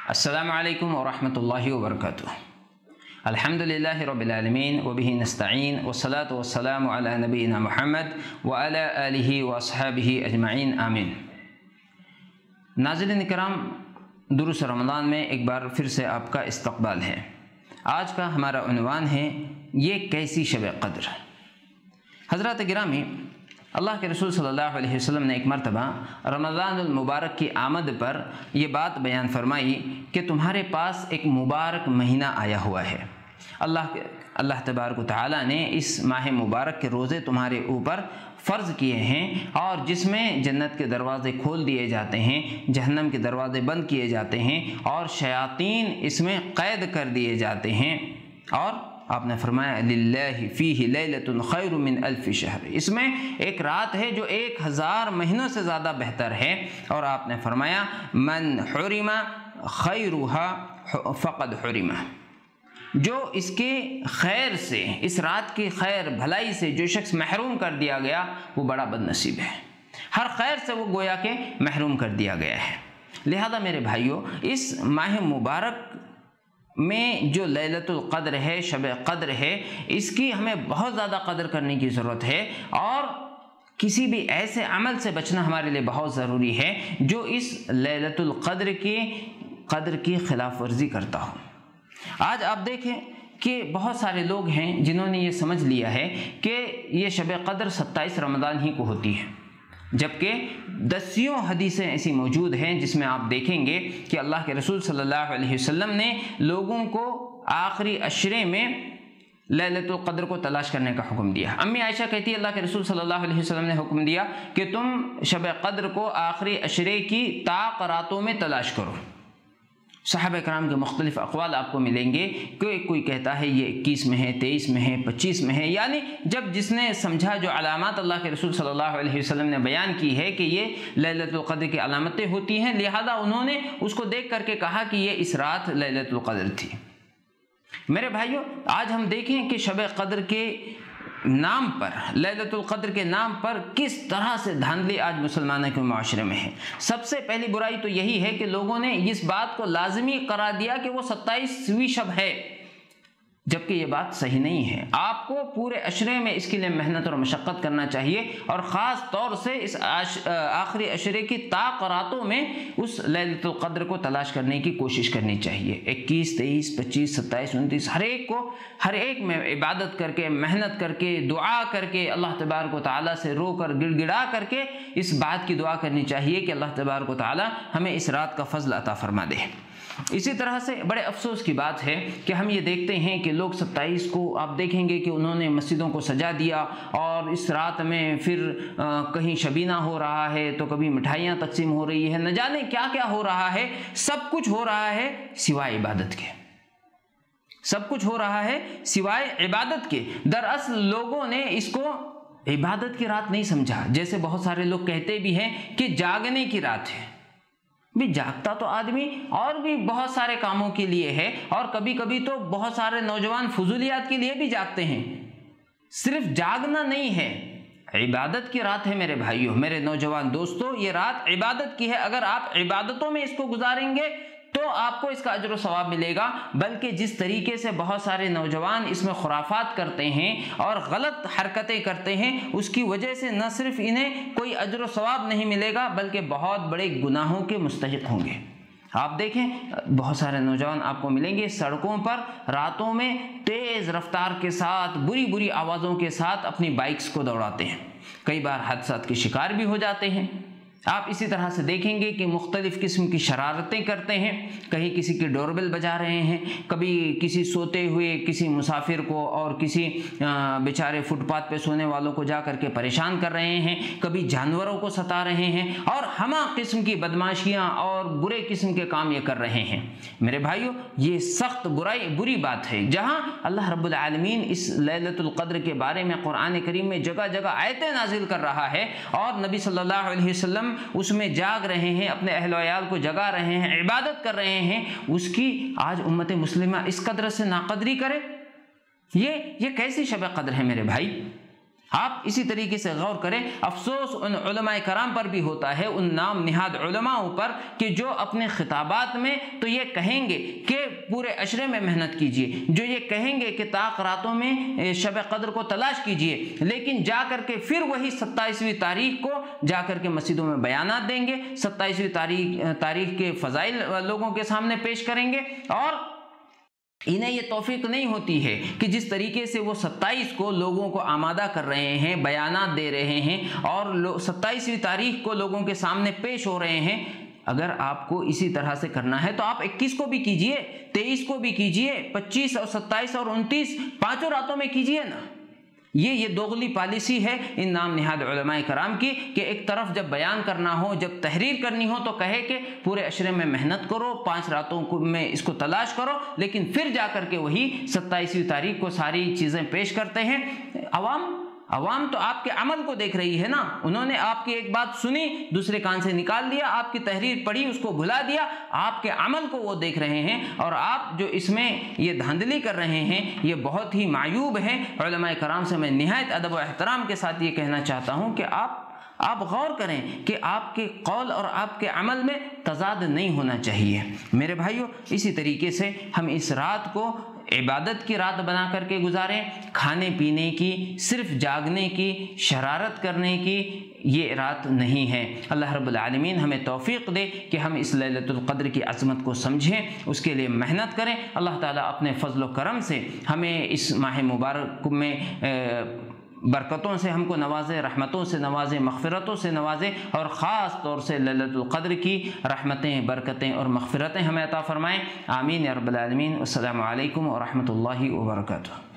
अस्सलामु अलैकुम वरहमतुल्लाहि वबरकातुह। अल्हम्दुलिल्लाहि रब्बिल आलमीन व बिही नस्तईन वस्सलातु वस्सलामु अला नबीना मुहम्मद व अला आलिहि व अस्हाबिहि अजमईन आमीन। नाज़रीन इकराम, दुरूस रमज़ान में एक बार फिर से आपका इस्तक़बाल है। आज का हमारा उन्वान है ये कैसी शब क़द्र। हज़रात गिरामी, अल्लाह के रसूल सल्लल्लाहु अलैहि वसल्लम ने एक मरतबा रमज़ानुल मुबारक की आमद पर यह बात बयान फरमाई कि तुम्हारे पास एक मुबारक महीना आया हुआ है। अल्लाह तबारक व तआला ने इस माह मुबारक के रोज़े तुम्हारे ऊपर फ़र्ज़ किए हैं और जिसमें जन्नत के दरवाज़े खोल दिए जाते हैं, जहन्नम के दरवाज़े बंद किए जाते हैं और शयातीन इसमें क़ैद कर दिए जाते हैं। और आपने फरमाया लिल्लाहि फ़ीहि लैलतुन खैरुम मिन अल्फ़ि शहर, इसमें एक रात है जो 1000 महीनों से ज़्यादा बेहतर है। और आपने फरमाया मन हुरिमा खैरुहा फ़क़द हुरिमा, जो इसके खैर से, इस रात की खैर भलाई से जो शख्स महरूम कर दिया गया वो बड़ा बदनसीब है। हर खैर से वो गोया के महरूम कर दिया गया है। लिहाजा मेरे भाइयों, इस माह मुबारक में जो लैलतुल क़द्र है, शब क़द्र है, इसकी हमें बहुत ज़्यादा कदर करने की ज़रूरत है और किसी भी ऐसे अमल से बचना हमारे लिए बहुत ज़रूरी है जो इस लैलतुल क़द्र की खिलाफ वर्जी करता हो। आज आप देखें कि बहुत सारे लोग हैं जिन्होंने ये समझ लिया है कि ये शब क़द्र 27 रमज़ान ही को होती है, जबकि दसियों हदीसें ऐसी मौजूद हैं जिसमें आप देखेंगे कि अल्लाह के रसूल सल्लल्लाहु अलैहि वसल्लम ने लोगों को आखिरी अशरे में लैलतुल क़द्र को तलाश करने का हुक्म दिया। अम्मी आयशा कहती है अल्लाह के रसूल सल्लल्लाहु अलैहि वसल्लम ने हुक्म दिया कि तुम शब क़द्र को आखिरी अशरे की ताक़ रातों में तलाश करो। सहाबा कराम के मुख्तलिफ अक़वाल आपको मिलेंगे कि कोई कहता है ये 21 में है, 23 में है, 25 में है। यानी जब जिसने समझा, जो अलामत अल्लाह के रसूल सल्लल्लाहु अलैहि वसल्लम ने बयान की है कि ये लैलतुल क़द्र की अलामतें होती हैं, लिहाजा उन्होंने उसको देख करके कहा कि ये इस रात लैलतुल क़द्र थी। मेरे भाइयों, आज हम देखें कि शब क़द्र के नाम पर, लैलतुल क़द्र के नाम पर किस तरह से धांधली आज मुसलमानों के माशरे में है। सबसे पहली बुराई तो यही है कि लोगों ने इस बात को लाजमी करार दिया कि वो 27वीं शब है, जबकि ये बात सही नहीं है। आपको पूरे अशरे में इसके लिए मेहनत और मशक्क़त करना चाहिए और ख़ास तौर से इस आखिरी अशरे की ताक़ रातों में उस लैलतुल क़द्र को तलाश करने की कोशिश करनी चाहिए। 21, 23, 25, 27, 29 हर एक में इबादत करके, मेहनत करके, दुआ करके, अल्लाह तबारक व तआला से रो कर, गिड़गिड़ा करके इस बात की दुआ करनी चाहिए कि अल्लाह तबारक व तआला हमें इस रात का फ़ज़ल अता फरमा दे। इसी तरह से बड़े अफसोस की बात है कि हम ये देखते हैं कि लोग 27 को आप देखेंगे कि उन्होंने मस्जिदों को सजा दिया और इस रात में फिर कहीं शबीना हो रहा है तो कभी मिठाइयाँ तकसीम हो रही है, न जाने क्या क्या हो रहा है। सब कुछ हो रहा है सिवाय इबादत के, सब कुछ हो रहा है सिवाय इबादत के। दरअसल लोगों ने इसको इबादत की रात नहीं समझा। जैसे बहुत सारे लोग कहते भी हैं कि जागने की रात है। भी जागता तो आदमी और भी बहुत सारे कामों के लिए है और कभी कभी तो बहुत सारे नौजवान फजूलियात के लिए भी जागते हैं। सिर्फ जागना नहीं है, इबादत की रात है मेरे भाइयों, मेरे नौजवान दोस्तों, ये रात इबादत की है। अगर आप इबादतों में इसको गुजारेंगे तो आपको इसका अजर व सवाब मिलेगा। बल्कि जिस तरीके से बहुत सारे नौजवान इसमें खुराफात करते हैं और गलत हरकतें करते हैं, उसकी वजह से न सिर्फ इन्हें कोई अजर व सवाब नहीं मिलेगा बल्कि बहुत बड़े गुनाहों के मुस्तहिक होंगे। आप देखें बहुत सारे नौजवान आपको मिलेंगे सड़कों पर रातों में तेज़ रफ्तार के साथ, बुरी बुरी आवाज़ों के साथ अपनी बाइक्स को दौड़ाते हैं। कई बार हादसात के शिकार भी हो जाते हैं। आप इसी तरह से देखेंगे कि मुख्तलिफ़ किस्म की शरारतें करते हैं। कहीं किसी की डोरबेल बजा रहे हैं, कभी किसी सोते हुए किसी मुसाफिर को और किसी बेचारे फुटपाथ पे सोने वालों को जा करके परेशान कर रहे हैं, कभी जानवरों को सता रहे हैं और हमा किस्म की बदमाशियाँ और बुरे किस्म के काम ये कर रहे हैं। मेरे भाइयों, ये सख्त बुरी बात है। जहाँ अल्लाह रब्बुल आलमीन इस लैलतुल क़द्र के बारे में कुरान करीम में जगह जगह आयतें नाजिल कर रहा है और नबी सल्लल्लाहु अलैहि वसल्लम उसमें जाग रहे हैं, अपने अहल वयाल को जगा रहे हैं, इबादत कर रहे हैं, उसकी आज उम्मत मुस्लिमा इस कदर से नाकदरी करे। ये कैसी शब क़द्र है मेरे भाई। آپ اسی طریقے سے غور کریں، افسوس ان علماء کرام پر بھی ہوتا ہے، ان نام نہاد علماءوں پر، کہ جو اپنے خطابات میں تو یہ کہیں گے کہ پورے عشرے میں محنت کیجئے، جو یہ کہیں گے کہ طاق راتوں میں شب قدر کو تلاش کیجئے، لیکن جا کر کے پھر وہی 27ویں تاریخ کو جا کر کے مسجدوں میں بیانات دیں گے، 27ویں تاریخ کے فضائل لوگوں کے سامنے پیش کریں گے، اور انہیں یہ توفیق نہیں ہوتی ہے کہ جس طریقے سے وہ 27 کو لوگوں کو آمادہ کر رہے ہیں، بیانات دے رہے ہیں اور 27ویں تاریخ کو لوگوں کے سامنے پیش ہو رہے ہیں، اگر آپ کو اسی طرح سے کرنا ہے تو آپ 21 کو بھی کیجئے، 23 کو بھی کیجئے، 25 اور 27 اور 29 پانچوں راتوں میں کیجئے نا۔ یہ دوغلی پالیسی ہے ان نام نہاد علماء کرام کی کہ ایک طرف جب بیان کرنا ہو، جب تحریر کرنی ہو تو کہے کہ پورے عشرے میں محنت کرو، 5 راتوں میں اس کو تلاش کرو، لیکن پھر جا کر کے وہی 27ویں تاریخ کو ساری چیزیں پیش کرتے ہیں۔ عوام تو آپ کے عمل کو دیکھ رہی ہے نا، انہوں نے آپ کی ایک بات سنی، دوسرے کان سے نکال دیا، آپ کی تحریر پڑھی، اس کو بھلا دیا، آپ کے عمل کو وہ دیکھ رہے ہیں، اور آپ جو اس میں یہ دھاندلی کر رہے ہیں یہ بہت ہی معیوب ہے۔ علماء کرام سے میں نہایت ادب و احترام کے ساتھ یہ کہنا چاہتا ہوں کہ آپ غور کریں کہ آپ کے قول اور آپ کے عمل میں تضاد نہیں ہونا چاہیے۔ میرے بھائیوں، اسی طریقے سے ہم اس رات کو عبادت کی رات بنا کر کے گزاریں، کھانے پینے کی، صرف جاگنے کی، شرارت کرنے کی یہ رات نہیں ہے۔ اللہ رب العالمین ہمیں توفیق دے کہ ہم اس لیلۃ القدر کی عظمت کو سمجھیں، اس کے لیے محنت کریں۔ اللہ تعالیٰ اپنے فضل و کرم سے ہمیں اس ماہ مبارک میں برکتوں سے ہم کو نوازے، رحمتوں سے نوازے، مغفرتوں سے نوازے، اور خاص طور سے لیلۃ القدر کی رحمتیں، برکتیں اور مغفرتیں ہمیں عطا فرمائیں۔ آمین یا رب العالمین۔ السلام علیکم ورحمۃ اللہ وبرکاتہ۔